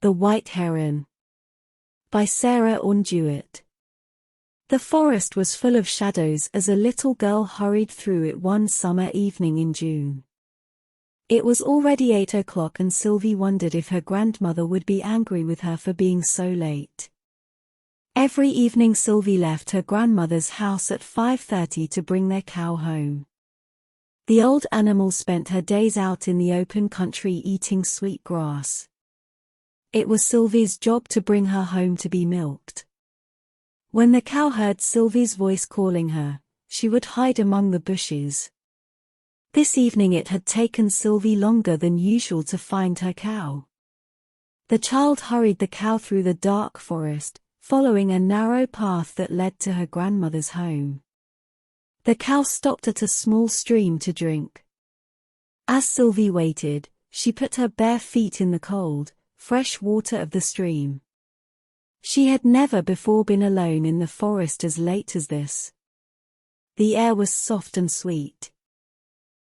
The White Heron. By Sarah Orne-Jewett. The forest was full of shadows as a little girl hurried through it one summer evening in June. It was already 8 o'clock and Sylvie wondered if her grandmother would be angry with her for being so late. Every evening Sylvie left her grandmother's house at 5:30 to bring their cow home. The old animal spent her days out in the open country eating sweet grass. It was Sylvie's job to bring her home to be milked. When the cow heard Sylvie's voice calling her, she would hide among the bushes. This evening it had taken Sylvie longer than usual to find her cow. The child hurried the cow through the dark forest, following a narrow path that led to her grandmother's home. The cow stopped at a small stream to drink. As Sylvie waited, she put her bare feet in the cold, fresh water of the stream. She had never before been alone in the forest as late as this. The air was soft and sweet.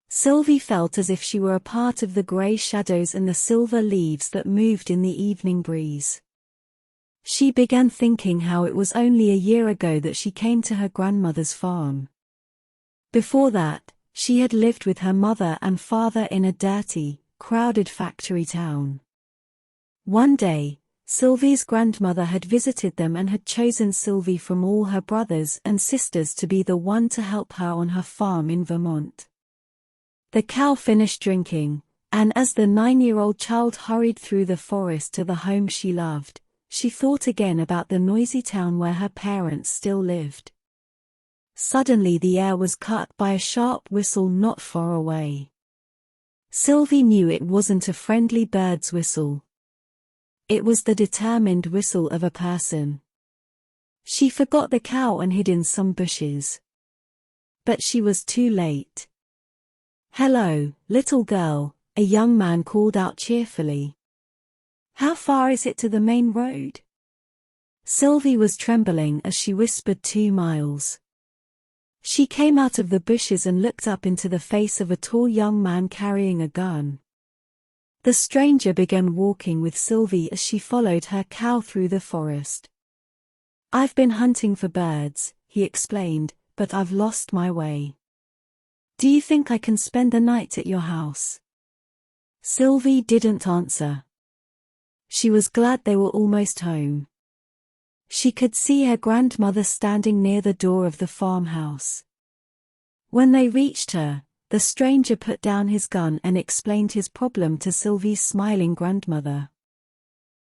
Sylvie felt as if she were a part of the grey shadows and the silver leaves that moved in the evening breeze. She began thinking how it was only a year ago that she came to her grandmother's farm. Before that, she had lived with her mother and father in a dirty, crowded factory town. One day, Sylvie's grandmother had visited them and had chosen Sylvie from all her brothers and sisters to be the one to help her on her farm in Vermont. The cow finished drinking, and as the 9-year-old child hurried through the forest to the home she loved, she thought again about the noisy town where her parents still lived. Suddenly the air was cut by a sharp whistle not far away. Sylvie knew it wasn't a friendly bird's whistle. It was the determined whistle of a person. She forgot the cow and hid in some bushes. But she was too late. "Hello, little girl," a young man called out cheerfully. "How far is it to the main road?" Sylvie was trembling as she whispered 2 miles. She came out of the bushes and looked up into the face of a tall young man carrying a gun. The stranger began walking with Sylvie as she followed her cow through the forest. "I've been hunting for birds," he explained, "but I've lost my way. Do you think I can spend the night at your house?" Sylvie didn't answer. She was glad they were almost home. She could see her grandmother standing near the door of the farmhouse. When they reached her, the stranger put down his gun and explained his problem to Sylvie's smiling grandmother.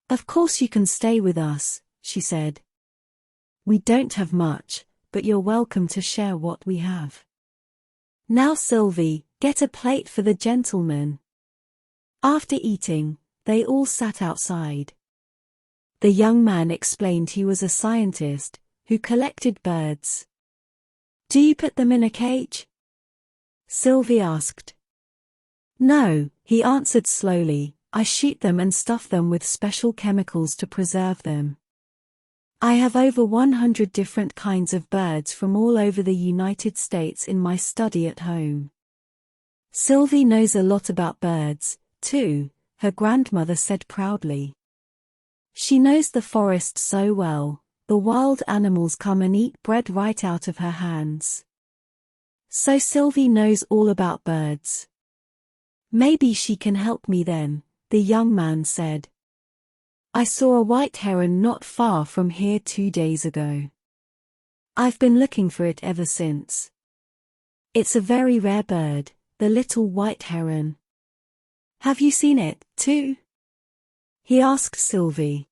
"Of course you can stay with us," she said. "We don't have much, but you're welcome to share what we have. Now Sylvie, get a plate for the gentleman." After eating, they all sat outside. The young man explained he was a scientist, who collected birds. "Do you put them in a cage?" Sylvie asked. "No," he answered slowly, "I shoot them and stuff them with special chemicals to preserve them. I have over 100 different kinds of birds from all over the United States in my study at home." "Sylvie knows a lot about birds, too," her grandmother said proudly. "She knows the forest so well, the wild animals come and eat bread right out of her hands. So Sylvie knows all about birds." "Maybe she can help me then," the young man said. "I saw a white heron not far from here 2 days ago. I've been looking for it ever since. It's a very rare bird, the little white heron. Have you seen it, too?" he asked Sylvie.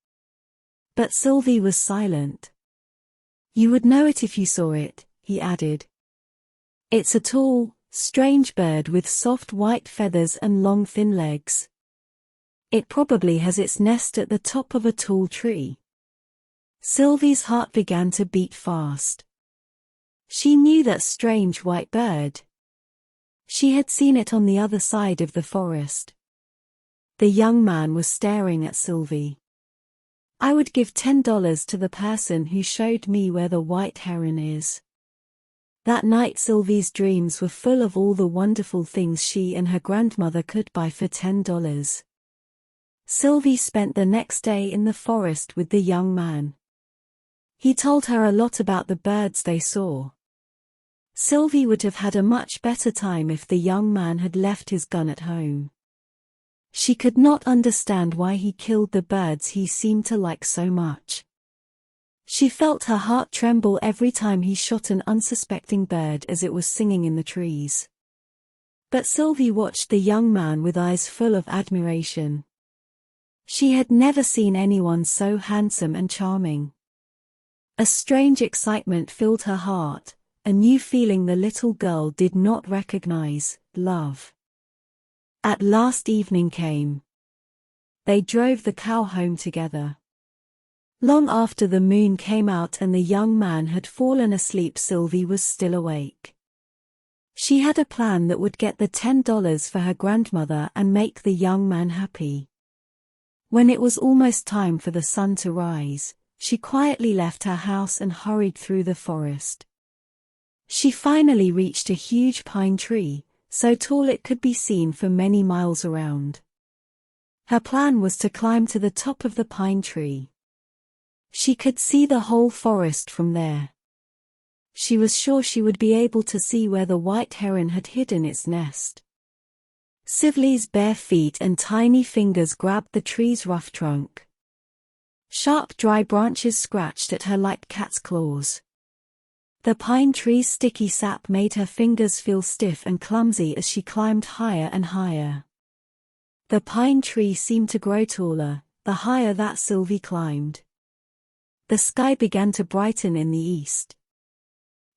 But Sylvie was silent. "You would know it if you saw it," he added. "It's a tall, strange bird with soft white feathers and long thin legs. It probably has its nest at the top of a tall tree." Sylvie's heart began to beat fast. She knew that strange white bird. She had seen it on the other side of the forest. The young man was staring at Sylvie. "I would give $10 to the person who showed me where the white heron is." That night Sylvie's dreams were full of all the wonderful things she and her grandmother could buy for $10. Sylvie spent the next day in the forest with the young man. He told her a lot about the birds they saw. Sylvie would have had a much better time if the young man had left his gun at home. She could not understand why he killed the birds he seemed to like so much. She felt her heart tremble every time he shot an unsuspecting bird as it was singing in the trees. But Sylvie watched the young man with eyes full of admiration. She had never seen anyone so handsome and charming. A strange excitement filled her heart, a new feeling the little girl did not recognize, love. At last evening came. They drove the cow home together. Long after the moon came out and the young man had fallen asleep, Sylvie was still awake. She had a plan that would get the $10 for her grandmother and make the young man happy. When it was almost time for the sun to rise, she quietly left her house and hurried through the forest. She finally reached a huge pine tree, so tall it could be seen for many miles around. Her plan was to climb to the top of the pine tree. She could see the whole forest from there. She was sure she would be able to see where the white heron had hidden its nest. Sylvie's bare feet and tiny fingers grabbed the tree's rough trunk. Sharp dry branches scratched at her like cat's claws. The pine tree's sticky sap made her fingers feel stiff and clumsy as she climbed higher and higher. The pine tree seemed to grow taller, the higher that Sylvie climbed. The sky began to brighten in the east.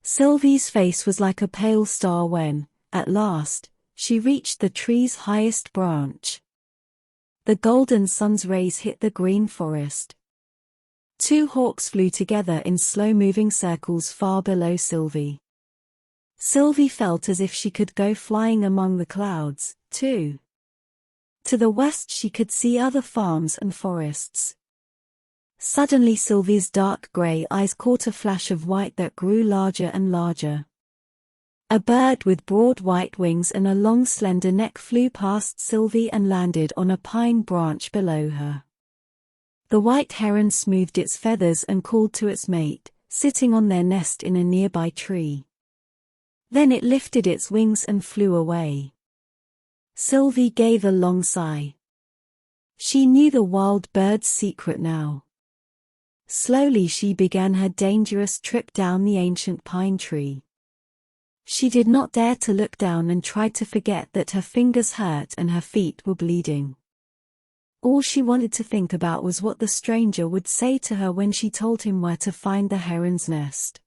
Sylvie's face was like a pale star when, at last, she reached the tree's highest branch. The golden sun's rays hit the green forest. Two hawks flew together in slow-moving circles far below Sylvie. Sylvie felt as if she could go flying among the clouds, too. To the west she could see other farms and forests. Suddenly Sylvie's dark grey eyes caught a flash of white that grew larger and larger. A bird with broad white wings and a long slender neck flew past Sylvie and landed on a pine branch below her. The white heron smoothed its feathers and called to its mate, sitting on their nest in a nearby tree. Then it lifted its wings and flew away. Sylvie gave a long sigh. She knew the wild bird's secret now. Slowly she began her dangerous trip down the ancient pine tree. She did not dare to look down and tried to forget that her fingers hurt and her feet were bleeding. All she wanted to think about was what the stranger would say to her when she told him where to find the heron's nest.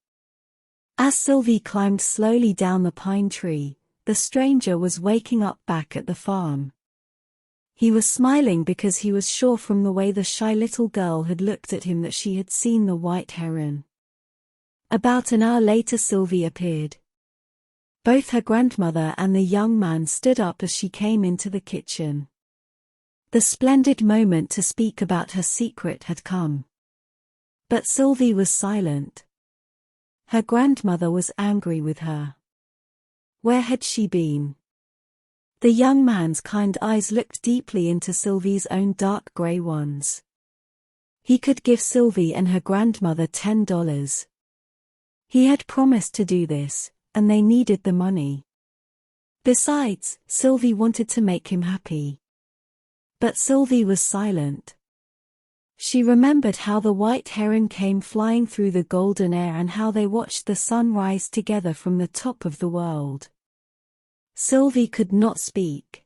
As Sylvie climbed slowly down the pine tree, the stranger was waking up back at the farm. He was smiling because he was sure from the way the shy little girl had looked at him that she had seen the white heron. About an hour later Sylvie appeared. Both her grandmother and the young man stood up as she came into the kitchen. The splendid moment to speak about her secret had come. But Sylvie was silent. Her grandmother was angry with her. Where had she been? The young man's kind eyes looked deeply into Sylvie's own dark grey ones. He could give Sylvie and her grandmother $10. He had promised to do this, and they needed the money. Besides, Sylvie wanted to make him happy. But Sylvie was silent. She remembered how the white heron came flying through the golden air and how they watched the sun rise together from the top of the world. Sylvie could not speak.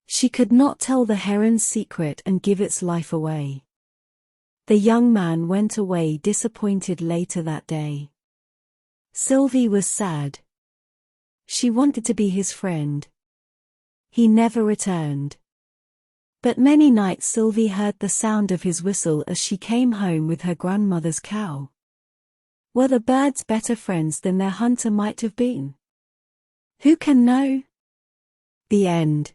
She could not tell the heron's secret and give its life away. The young man went away disappointed later that day. Sylvie was sad. She wanted to be his friend. He never returned. But many nights Sylvie heard the sound of his whistle as she came home with her grandmother's cow. Were the birds better friends than their hunter might have been? Who can know? The end.